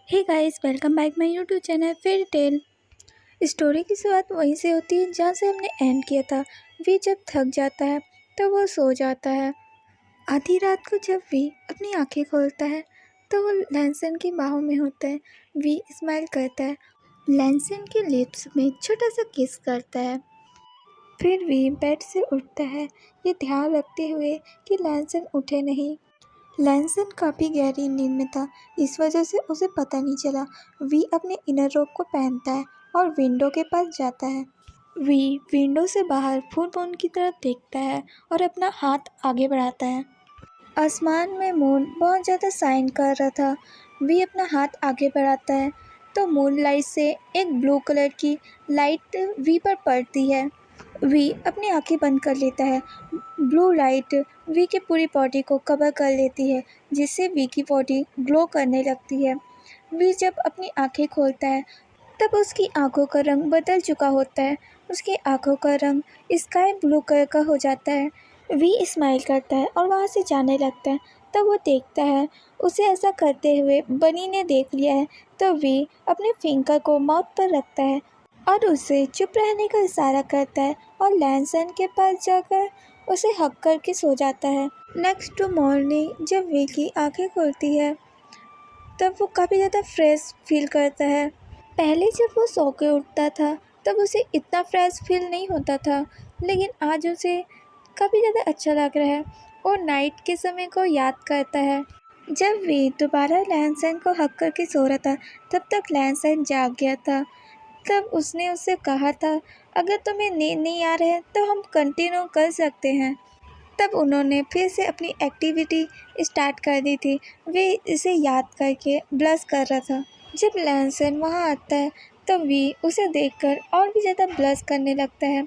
Hey guys, welcome back my YouTube channel fairy tale. Story की शुरुआत वहीं से होती है जहाँ से हमने एंड किया था। वी जब थक जाता है तो वो सो जाता है। आधी रात को जब वी अपनी आंखें खोलता है तो वो लैंसन की बाहों में होता है। वी स्माइल करता है, लैंसन के लिप्स में छोटा सा किस करता है। फिर वी बेड से उठता है, ये ध्यान रखते हुए कि लैंसन उठे नहीं। लैंसन काफ़ी गहरी नींद में था, इस वजह से उसे पता नहीं चला। वी अपने इनर रोब को पहनता है और विंडो के पास जाता है। वी विंडो से बाहर फुल मून की तरफ देखता है और अपना हाथ आगे बढ़ाता है। आसमान में मून बहुत ज़्यादा शाइन कर रहा था। वी अपना हाथ आगे बढ़ाता है तो मून लाइट से एक ब्लू कलर की लाइट वी पर पड़ती है। वी अपनी आंखें बंद कर लेता है। ब्लू लाइट वी की पूरी बॉडी को कवर कर लेती है, जिससे वी की बॉडी ग्लो करने लगती है। वी जब अपनी आंखें खोलता है तब उसकी आंखों का रंग बदल चुका होता है। उसकी आंखों का रंग स्काई ब्लू कलर का हो जाता है। वी स्माइल करता है और वहाँ से जाने लगता है। तब वो देखता है उसे ऐसा करते हुए बनी ने देख लिया है। तो वी अपने फिंगर को माउथ पर रखता है और उसे चुप रहने का इशारा करता है और लैंसन के पास जाकर उसे हक करके सो जाता है। नेक्स्ट मॉर्निंग जब वी की आंखें खुलती है तब वो काफ़ी ज़्यादा फ्रेश फील करता है। पहले जब वो सो के उठता था तब उसे इतना फ्रेश फील नहीं होता था, लेकिन आज उसे काफ़ी ज़्यादा अच्छा लग रहा है और नाइट के समय को याद करता है। जब वी दोबारा लैंसन को हक करके सो रहा था तब तक लैंसन जाग गया था। तब उसने उससे कहा था, अगर तुम्हें नींद नहीं आ रहा है तो हम कंटिन्यू कर सकते हैं। तब उन्होंने फिर से अपनी एक्टिविटी स्टार्ट कर दी थी। वे इसे याद करके ब्लश कर रहा था। जब लैंसन वहाँ आता है तब वी उसे देखकर और भी ज़्यादा ब्लश करने लगता है।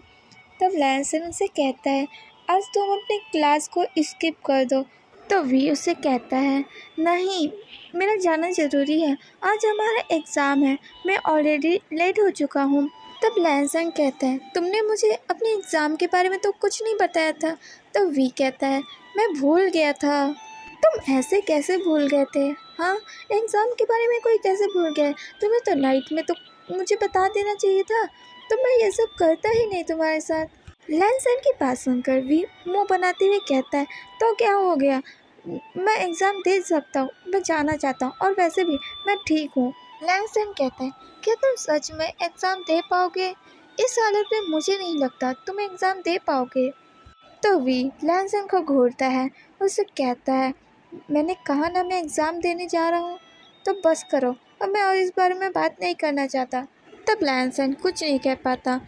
तब लैंसन उसे कहता है, आज तुम अपनी क्लास को स्किप कर दो। तो वी उसे कहता है, नहीं, मेरा जाना ज़रूरी है, आज हमारा एग्ज़ाम है, मैं ऑलरेडी लेट हो चुका हूँ। तब लैंसन कहता है, तुमने मुझे अपने एग्ज़ाम के बारे में तो कुछ नहीं बताया था। तो वी कहता है, मैं भूल गया था। तुम ऐसे कैसे भूल गए थे? हाँ, एग्ज़ाम के बारे में कोई कैसे भूल गया? तुम्हें तो नाइट में तो मुझे बता देना चाहिए था। तो मैं ये सब करता ही नहीं तुम्हारे साथ। लैंसन की बात सुनकर वी मुंह बनाते हुए कहता है, तो क्या हो गया? मैं एग्ज़ाम दे सकता हूँ, मैं जाना चाहता हूँ और वैसे भी मैं ठीक हूँ। लैंसन कहता है, क्या तुम सच में एग्ज़ाम दे पाओगे? इस हालत में मुझे नहीं लगता तुम एग्ज़ाम दे पाओगे। तो वी लैंसन को घूरता है, उससे कहता है, मैंने कहा ना मैं एग्ज़ाम देने जा रहा हूँ, तो बस करो, अब मैं और इस बारे में बात नहीं करना चाहता। तब लैंसन कुछ नहीं कह पाता,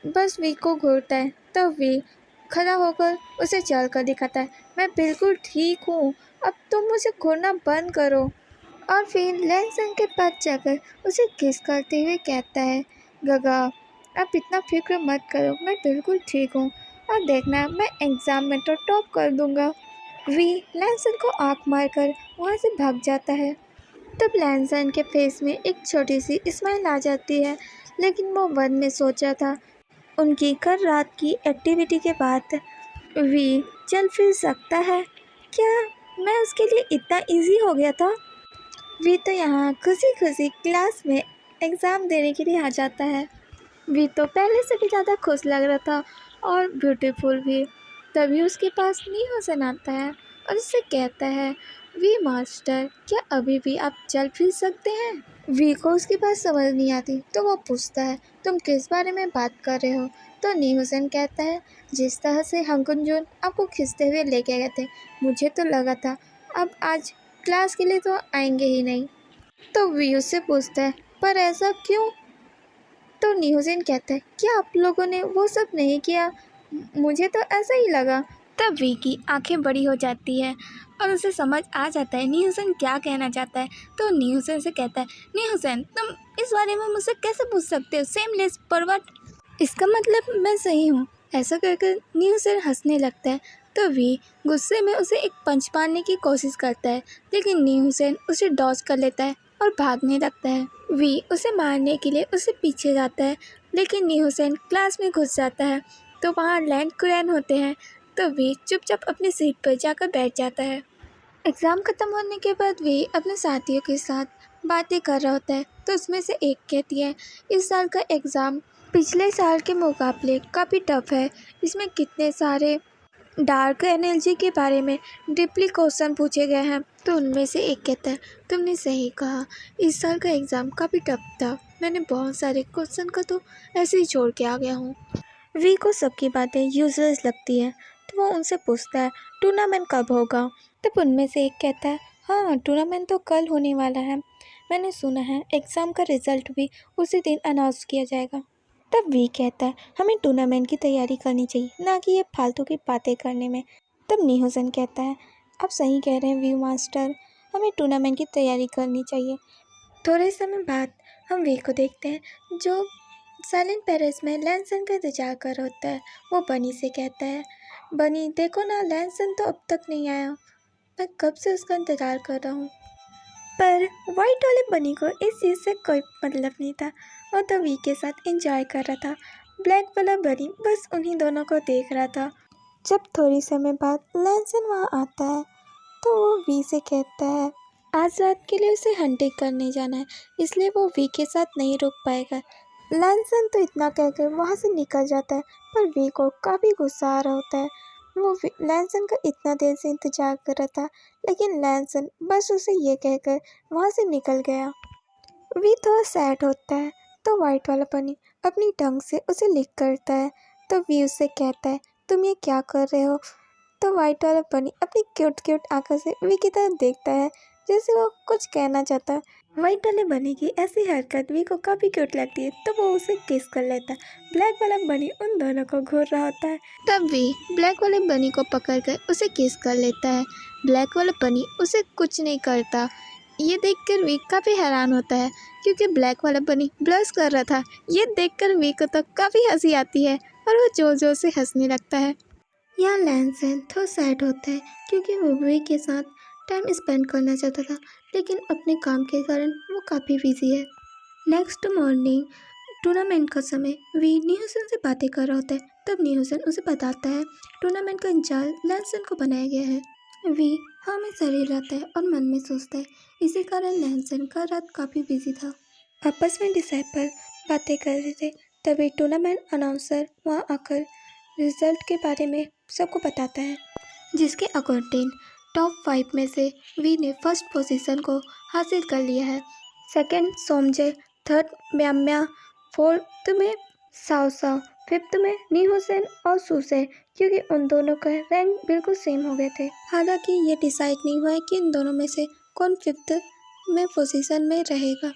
बस वी को घूरता है। तो वी खड़ा होकर उसे चल कर दिखाता है, मैं बिल्कुल ठीक हूँ, अब तुम मुझे घूरना बंद करो। और फिर लैंसन के पास जाकर उसे किस करते हुए कहता है, गगा, अब इतना फिक्र मत करो, मैं बिल्कुल ठीक हूँ और देखना मैं एग्ज़ाम में तो टॉप कर दूँगा। वी लैंसन को आँख मारकर वहाँ से भाग जाता है। तब लैंसन के फेस में एक छोटी सी स्माइल आ जाती है, लेकिन वो मन में सोच रहा था, उनकी कल रात की एक्टिविटी के बाद वी चल फिर सकता है क्या? मैं उसके लिए इतना इजी हो गया था? वी तो यहाँ खुशी खुशी क्लास में एग्ज़ाम देने के लिए आ जाता है। वी तो पहले से भी ज़्यादा खुश लग रहा था और ब्यूटीफुल भी। तभी उसके पास नीहोसन आता है और उससे कहता है, वी मास्टर, क्या अभी भी आप चल फिर सकते हैं? वी को उसकी बात समझ नहीं आती तो वो पूछता है, तुम किस बारे में बात कर रहे हो? तो नीहोसन कहता है, जिस तरह से हंगुन-जुन आपको खींचते हुए लेके गए थे, मुझे तो लगा था अब आज क्लास के लिए तो आएंगे ही नहीं। तो वी उससे पूछता है, पर ऐसा क्यों? तो न्यूज़ेन कहता है, क्या आप लोगों ने वो सब नहीं किया? मुझे तो ऐसा ही लगा। तब वी की आंखें बड़ी हो जाती है और उसे समझ आ जाता है न्यूज़ेन क्या कहना चाहता है। तो न्यूज़ेन से कहता है, न्यूज़ेन, तुम इस बारे में मुझसे कैसे पूछ सकते हो? सेमलेस परवर्ट, इसका मतलब मैं सही हूँ। ऐसा कहकर न्यूज़ेन हंसने लगता है। तो वी गुस्से में उसे एक पंच मारने की कोशिश करता है, लेकिन न्यूज़ेन उसे डॉज कर लेता है और भागने लगता है। वी उसे मारने के लिए उसे पीछे जाता है, लेकिन न्यूज़ेन क्लास में घुस जाता है। तो वहाँ लैंड क्रैन होते हैं। तो वी चुपचाप अपनी सीट पर जाकर बैठ जाता है। एग्ज़ाम ख़त्म होने के बाद वे अपने साथियों के साथ बातें कर रहा होता है, तो उसमें से एक कहती है, इस साल का एग्ज़ाम पिछले साल के मुकाबले काफ़ी टफ है। इसमें कितने सारे डार्क एनर्जी के बारे में डीपली क्वेश्चन पूछे गए हैं। तो उनमें से एक कहता है, तुमने सही कहा, इस साल का एग्ज़ाम काफ़ी टफ था। मैंने बहुत सारे क्वेश्चन का तो ऐसे ही छोड़ के आ गया हूँ। वी को सबकी बातें यूजलेस लगती है, तो वो उनसे पूछता है, टूर्नामेंट कब होगा। तब उनमें से एक कहता है, हाँ टूर्नामेंट तो कल होने वाला है। मैंने सुना है एग्ज़ाम का रिज़ल्ट भी उसी दिन अनाउंस किया जाएगा। तब वी कहता है, हमें टूर्नामेंट की तैयारी करनी चाहिए, ना कि ये फालतू की बातें करने में। तब निहोसन कहता है, आप सही कह रहे हैं वी मास्टर, हमें टूर्नामेंट की तैयारी करनी चाहिए। थोड़े समय बाद हम वी को देखते हैं जो साइलेंट पेरिस में लैनसन का इंतजार कर रहा होता है। वो बनी से कहता है, बनी देखो ना, लैनसन तो अब तक नहीं आया, मैं कब से उसका इंतज़ार कर रहा हूँ। पर वाइट वाले बनी को इस चीज़ से कोई मतलब नहीं था। वो तो वी के साथ एंजॉय कर रहा था। ब्लैक वाला बनी बस उन्हीं दोनों को देख रहा था। जब थोड़ी समय बाद लैनसन वहाँ आता है, तो वो वी से कहता है, आज रात के लिए उसे हंटिंग करने जाना है, इसलिए वो वी के साथ नहीं रुक पाएगा। लैनसन तो इतना कहकर वहाँ से निकल जाता है, पर वी को काफ़ी गुस्सा आ रहा होता है। वो लैनसन का इतना देर से इंतजार कर रहा था, लेकिन लैनसन बस उसे ये कहकर वहाँ से निकल गया। वी थोड़ा सैड होता है, तो वाइट वाला बनी अपनी टंग से उसे लिक करता है। तो वी उससे कहता है, तुम ये क्या कर रहे हो। तो वाइट वाला बनी अपनी क्यूट क्यूट आंखों से वी की तरफ देखता है, जैसे वो कुछ कहना चाहता है। वाइट वाले बनी की ऐसी हरकत वी को काफ़ी क्यूट लगती है, तो वो उसे किस कर लेता है। ब्लैक वाला बनी उन दोनों को घूर रहा होता है। तब वी ब्लैक वाले बनी को पकड़कर उसे किस कर लेता है। ब्लैक वाला बनी उसे कुछ नहीं करता। ये देखकर वी काफ़ी हैरान होता है, क्योंकि ब्लैक वाला बनी ब्लश कर रहा था। ये देखकर वी को तो काफ़ी हंसी आती है और वो जोर जोर से हंसने लगता है। यहाँ लैनसन थोड़ा सैड होता है, क्योंकि वो वी के साथ टाइम स्पेंड करना चाहता था, लेकिन अपने काम के कारण वो काफ़ी बिजी है। नेक्स्ट मॉर्निंग टूर्नामेंट का समय वी निहोसन से बातें कर रहा होता है। तब निहोसन उसे बताता है, टूर्नामेंट का जाल लैनसन को बनाया गया है। वी हाँ में सर हिलाता है और मन में सोचता है, इसी कारण लैनसन का रात काफ़ी बिजी था। आपस में डिसाइपल बातें कर रहे थे, तभी टूर्नामेंट अनाउंसर वहाँ आकर रिजल्ट के बारे में सबको बताता है, जिसके अकॉर्डिंग टॉप 5 में से वी ने फर्स्ट पोजीशन को हासिल कर लिया है। सेकंड सोमजे, थर्ड म्याम्या, फोर्थ में साओसाओ, फिफ्थ में निहोसेन और सुसे, क्योंकि उन दोनों का रैंक बिल्कुल सेम हो गए थे। हालांकि ये डिसाइड नहीं हुआ है कि इन दोनों में से कौन फिफ्थ में पोजीशन में रहेगा।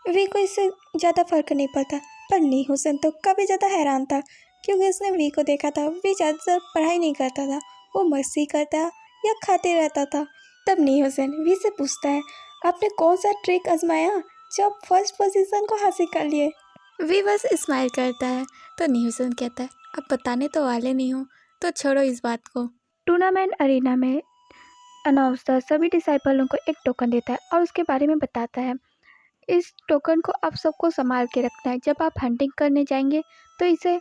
वी को इससे ज़्यादा फर्क नहीं पड़ता, पर निहोसेन तो काफ़ी ज़्यादा हैरान था, क्योंकि उसने वी को देखा था। वी ज़्यादातर पढ़ाई नहीं करता था, वो मस्ती करता या खाते रहता था। तब निहोसेन वी से पूछता है, आपने कौन सा ट्रिक आजमाया जब फर्स्ट पोजीशन को हासिल कर लिए। वी बस स्माइल करता है। तो निहोसेन कहता है, अब बताने तो वाले नहीं हो, तो छोड़ो इस बात को। टूर्नामेंट अरीना में अनाउंसर सभी डिसाइपलों को एक टोकन देता है और उसके बारे में बताता है, इस टोकन को आप सबको संभाल के रखना है। जब आप हंटिंग करने जाएंगे तो इसे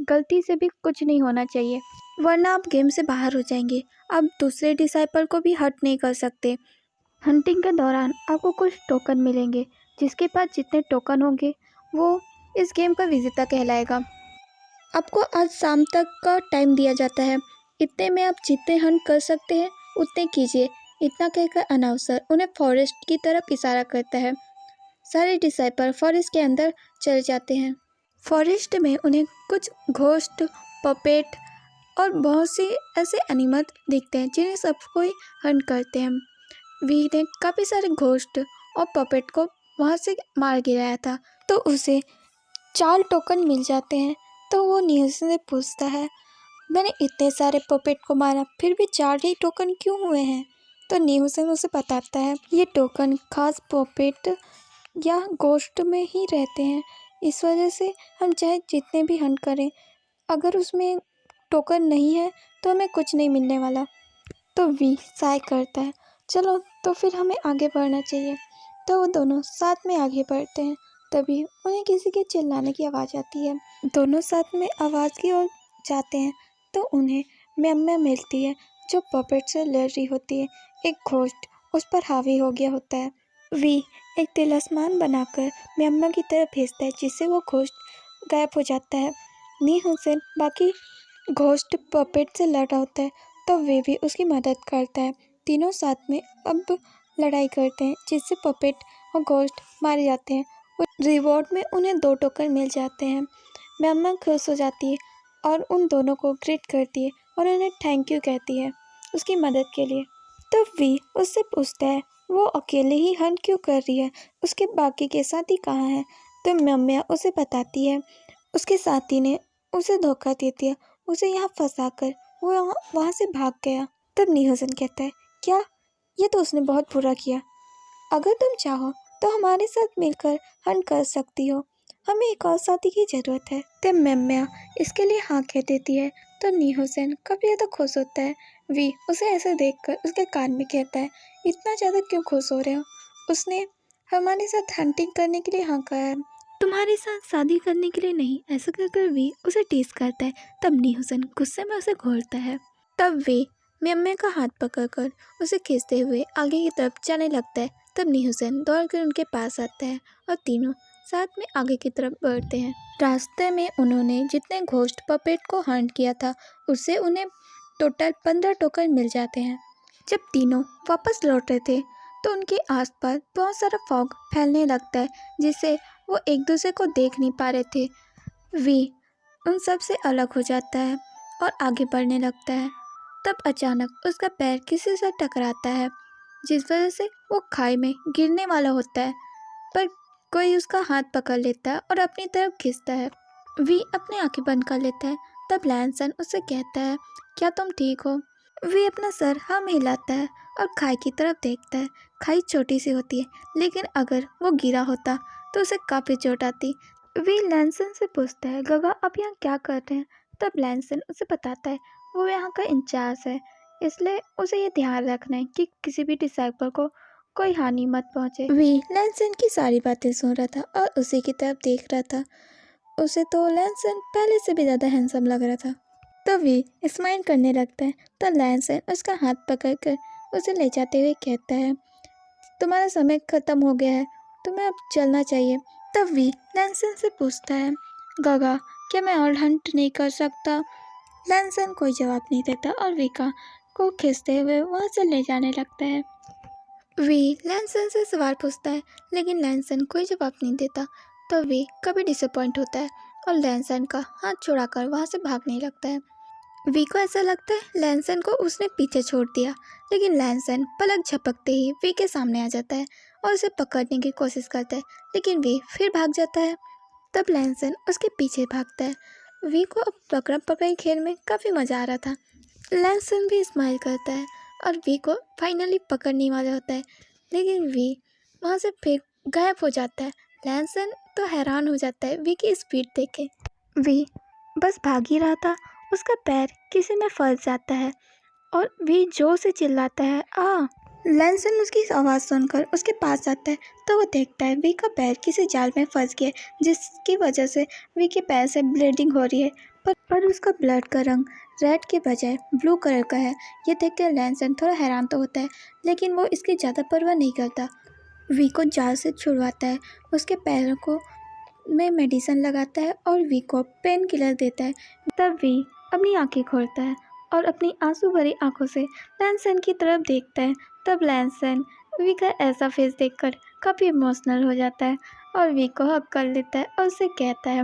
गलती से भी कुछ नहीं होना चाहिए, वरना आप गेम से बाहर हो जाएंगे। आप दूसरे डिसाइपल को भी हर्ट नहीं कर सकते। हंटिंग के दौरान आपको कुछ टोकन मिलेंगे, जिसके पास जितने टोकन होंगे वो इस गेम का विजेता कहलाएगा। आपको आज शाम तक का टाइम दिया जाता है, इतने में आप जितने हंट कर सकते हैं उतने कीजिए। इतना कहकर अनाउंसर उन्हें फॉरेस्ट की तरफ इशारा करता है। सारे डिसाइपल फॉरेस्ट के अंदर चले जाते हैं। फॉरेस्ट में उन्हें कुछ घोस्ट, पपेट और बहुत सी ऐसे एनिमल दिखते हैं, जिन्हें सब कोई हंट करते हैं। वी ने काफ़ी सारे घोस्ट और पपेट को वहाँ से मार गिराया था, तो उसे 4 टोकन मिल जाते हैं। तो वो निहोसेन से पूछता है, मैंने इतने सारे पपेट को मारा, फिर भी 4 ही टोकन क्यों हुए हैं। तो निहोसेन उसे बताता है, ये टोकन खास पपेट या गोश्त में ही रहते हैं, इस वजह से हम चाहे जितने भी हंट करें, अगर उसमें टोकन नहीं है तो हमें कुछ नहीं मिलने वाला। तो वी साय करता है, चलो तो फिर हमें आगे बढ़ना चाहिए। तो वो दोनों साथ में आगे बढ़ते हैं। तभी उन्हें किसी के चिल्लाने की आवाज़ आती है। दोनों साथ में आवाज़ की ओर जाते हैं, तो उन्हें म्याम्या मिलती है, जो पपेट से लड़ रही होती है। एक घोस्ट उस पर हावी हो गया होता है। वी एक तिलिस्मान बनाकर म्यामा की तरफ भेजता है, जिससे वो घोस्ट गायब हो जाता है। नी हुसैन बाकी घोस्ट पपेट से लड़ रहा होता है, तो वे भी उसकी मदद करता है। तीनों साथ में अब लड़ाई करते हैं, जिससे पपेट और घोस्ट मारे जाते हैं। रिवॉर्ड में उन्हें 2 टोकन मिल जाते हैं। म्यामा खुश हो जाती है और उन दोनों को ग्रीट करती है और उन्हें थैंक यू कहती है उसकी मदद के लिए। तो वी उससे पूछता है वो अकेले ही हंट क्यों कर रही है, उसके बाकी के साथी कहाँ हैं। तो म्यामा उसे बताती है उसके साथी ने उसे धोखा दे दिया, उसे यहाँ फंसाकर वो वहाँ से भाग गया। तब नी हुसैन कहता है क्या, ये तो उसने बहुत बुरा किया। अगर तुम चाहो तो हमारे साथ मिलकर हंट कर सकती हो, हमें एक और साथी की ज़रूरत है। तब म्यामा इसके लिए हाँ कह देती है। तो नी हुसैन काफ़ी ज़्यादा खुश होता है। वी उसे ऐसे देखकर उसके कान में कहता है इतना ज़्यादा क्यों खुश हो रहे हो, उसने हमारे साथ हंटिंग करने के लिए हाँ कहा है, तुम्हारे साथ शादी करने के लिए नहीं। ऐसा कहकर वी उसे टीस करता है। तब नी हुसैन गुस्से में उसे घूरता है। तब वी म्यामा का हाथ पकड़कर उसे खींचते हुए आगे की तरफ जाने लगता है। तब नी हुसैन दौड़कर उनके पास आता है और तीनों साथ में आगे की तरफ बढ़ते हैं। रास्ते में उन्होंने जितने घोस्ट पपेट को हंट किया था, उससे उन्हें टोटल 15 टोकन मिल जाते हैं। जब तीनों वापस लौट रहे थे तो उनके आसपास बहुत सारा फॉग फैलने लगता है, जिससे वो एक दूसरे को देख नहीं पा रहे थे। वी उन सब से अलग हो जाता है और आगे बढ़ने लगता है। तब अचानक उसका पैर किसी से टकराता है, जिस वजह से वो खाई में गिरने वाला होता है, पर कोई उसका हाथ पकड़ लेता है और अपनी तरफ खींचता है। वी अपनी आंखें बंद कर लेता है। तब लैनसन उससे कहता है क्या तुम ठीक हो। वी अपना सर हम हिलाता है और खाई की तरफ देखता है। खाई छोटी सी होती है, लेकिन अगर वो गिरा होता तो उसे काफ़ी चोट आती। वी लैनसन से पूछता है गगा आप यहाँ क्या कर रहे हैं। तब लैनसन उसे बताता है वो यहाँ का इंचार्ज है, इसलिए उसे ये ध्यान रखना है कि किसी भी डिसाइपल को कोई हानि मत पहुँचे। वी लैनसन की सारी बातें सुन रहा था और उसी की तरफ देख रहा था। उसे तो लैनसन पहले से भी ज़्यादा हैंडसम लग रहा था। तो वी स्माइल करने लगता है। तो लैनसन उसका हाथ पकड़कर उसे ले जाते हुए कहता है तुम्हारा समय ख़त्म हो गया है, तुम्हें अब चलना चाहिए। तब वी लैनसन से पूछता है गगा क्या मैं और हंट नहीं कर सकता। लैनसन कोई जवाब नहीं देता और विका को खींचते हुए वहाँ से ले जाने लगता है। वी लैनसन से सवाल पूछता है, लेकिन लैनसन कोई जवाब नहीं देता। तो वी कभी डिसअपॉइंट होता है और लैनसन का हाथ छुड़ाकर वहाँ से भागने लगता है। वी को ऐसा लगता है लैनसन को उसने पीछे छोड़ दिया, लेकिन लैनसन पलक झपकते ही वी के सामने आ जाता है और उसे पकड़ने की कोशिश करता है, लेकिन वी फिर भाग जाता है। तब लैनसन उसके पीछे भागता है। वी को अब पकड़म पकड़ाई खेल में काफ़ी मज़ा आ रहा था। लैनसन भी स्माइल करता है और वी को फाइनली पकड़ने वाला होता है, लेकिन वी वहाँ से फिर गायब हो जाता है। लैनसन तो हैरान हो जाता है वी की स्पीड देखे। वी बस भाग ही रहा था, उसका पैर किसी में फंस जाता है और वी जोर से चिल्लाता है आ। लैनसन उसकी आवाज़ सुनकर उसके पास आता है तो वो देखता है वी का पैर किसी जाल में फंस गया, जिसकी वजह से वी के पैर से ब्लीडिंग हो रही है, पर उसका ब्लड का रंग रेड के बजाय ब्लू कलर का है। ये देखकर लैनसन थोड़ा हैरान तो होता है, लेकिन वो इसकी ज़्यादा परवाह नहीं करता। वी को जाल से छुड़वाता है, उसके पैरों को में मेडिसिन लगाता है और वी को पेन किलर देता है। तब वी अपनी आंखें खोलता है और अपनी आंसू भरी आंखों से लैनसन की तरफ देखता है। तब लैनसन वी का ऐसा फेस देखकर काफ़ी इमोशनल हो जाता है और वी को हक कर लेता है और उसे कहता है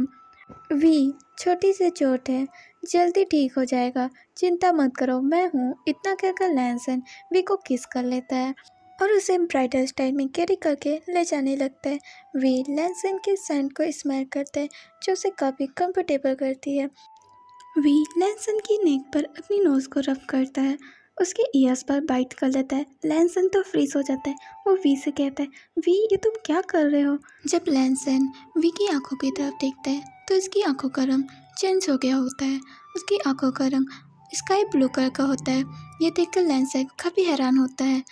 वी छोटी सी चोट है, जल्दी ठीक हो जाएगा, चिंता मत करो, मैं हूँ। इतना कहकर लैनसन वी को किस कर लेता है और उसे ब्राइडल स्टाइल में कैरी करके ले जाने लगता है। वी लैनसन के सैंड को स्माइल करता है, जो उसे काफ़ी कंफर्टेबल करती है। वी लैनसन की नेक पर अपनी नोज़ को रब करता है, उसके ईयर्स पर बाइट कर लेता है। लैनसन तो फ्रीज हो जाता है। वो वी से कहता है वी ये तुम क्या कर रहे हो। जब लैनसन वी की आंखों की तरफ देखता है तो इसकी आंखों का रंग चेंज हो गया होता है, उसकी आंखों का रंग स्काई ब्लू कलर का होता है। ये देखकर लैनसन काफ़ी हैरान होता है।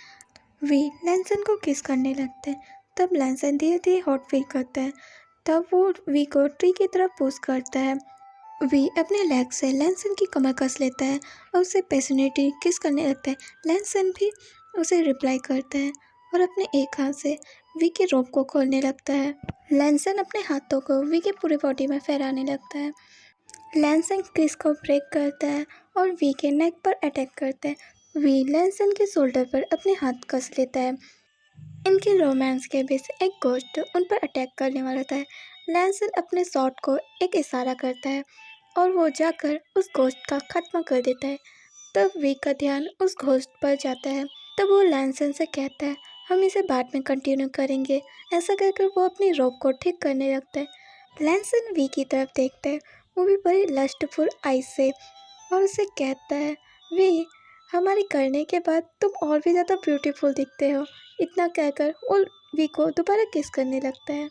वी लैनसन को किस करने लगता है। तब लैनसन धीरे धीरे हॉट फील करता है। तब वो वी को ट्री की तरफ पुश करता है। वी अपने लेग से लैनसन की कमर कस लेता है और उसे पैशनेटली किस करने लगता है। लैनसन भी उसे रिप्लाई करता है और अपने एक हाथ से वी के रोप को खोलने लगता है। लैनसन अपने हाथों को वी के पूरे बॉडी में फहराने लगता है। लैनसन क्रिस को ब्रेक करता है और वी के नेक पर अटैक करता है। वी लैनसन के शोल्डर पर अपने हाथ कस लेता है। इनके रोमांस के बीच एक घोस्ट उन पर अटैक करने वाला था। लैनसन अपने शॉट को एक इशारा करता है और वो जाकर उस घोस्ट का खात्मा कर देता है। तब वी का ध्यान उस घोस्ट पर जाता है। तब वो लैनसन से कहता है हम इसे बाद में कंटिन्यू करेंगे। ऐसा कहकर वो अपनी रोप को ठीक करने लगता है। लैनसन वी की तरफ देखता है, वो भी बड़ी लस्टफुल आई से, और उसे कहता है वी हमारी करने के बाद तुम और भी ज़्यादा ब्यूटीफुल दिखते हो। इतना कहकर वो वी को दोबारा किस करने लगता है।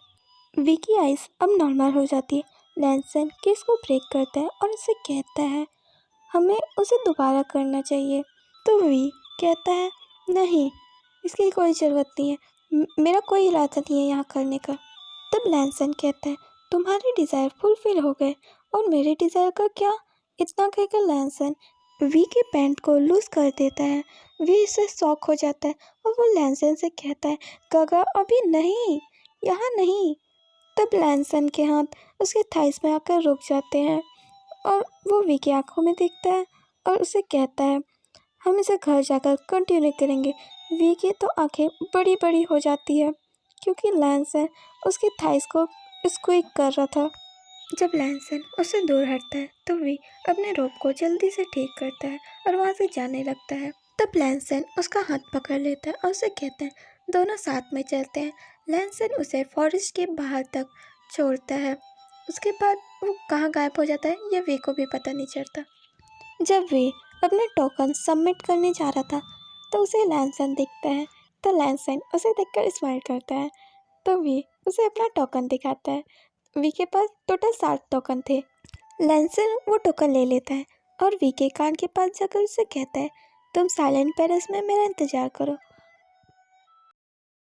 वी की आइज़ अब नॉर्मल हो जाती है। लैनसन किस को ब्रेक करता है और उसे कहता है हमें उसे दोबारा करना चाहिए। तो वी कहता है नहीं, इसकी कोई ज़रूरत नहीं है, मेरा कोई इरादा नहीं है यहाँ करने का। तब लैनसन कहता है तुम्हारे डिज़ायर फुलफिल हो गए और मेरे डिज़ायर का क्या। इतना कहकर लैनसन वी के पैंट को लूज कर देता है। वी इससे शॉक हो जाता है और वो लैनसन से कहता है गागा अभी नहीं, यहाँ नहीं। तब लैनसन के हाथ उसके थाइस में आकर रुक जाते हैं और वो वी की आंखों में देखता है और उसे कहता है हम इसे घर जाकर कंटिन्यू करेंगे। वी की तो आंखें बड़ी बड़ी हो जाती है क्योंकि लैनसन उसकी थाइस को स्क्वीज कर रहा था। जब लैनसन उससे दूर हटता है तो वी अपने रोप को जल्दी से ठीक करता है और वहाँ से जाने लगता है। तब लैनसन उसका हाथ पकड़ लेता है और उसे कहता है दोनों साथ में चलते हैं। लैनसन उसे फॉरेस्ट के बाहर तक छोड़ता है। उसके बाद वो कहाँ गायब हो जाता है ये वी को भी पता नहीं चलता। जब वी अपने टोकन सबमिट करने जा रहा था तो उसे लैनसन दिखता है। तो लैनसन उसे देखकर स्माइल करता है। तो वी उसे अपना टोकन दिखाता है। वी के पास टोटल 7 टोकन थे। लैनसन वो टोकन ले लेता है और वी के कान के पास जाकर उससे कहता है तुम साइलेंट पैलेस में मेरा इंतज़ार करो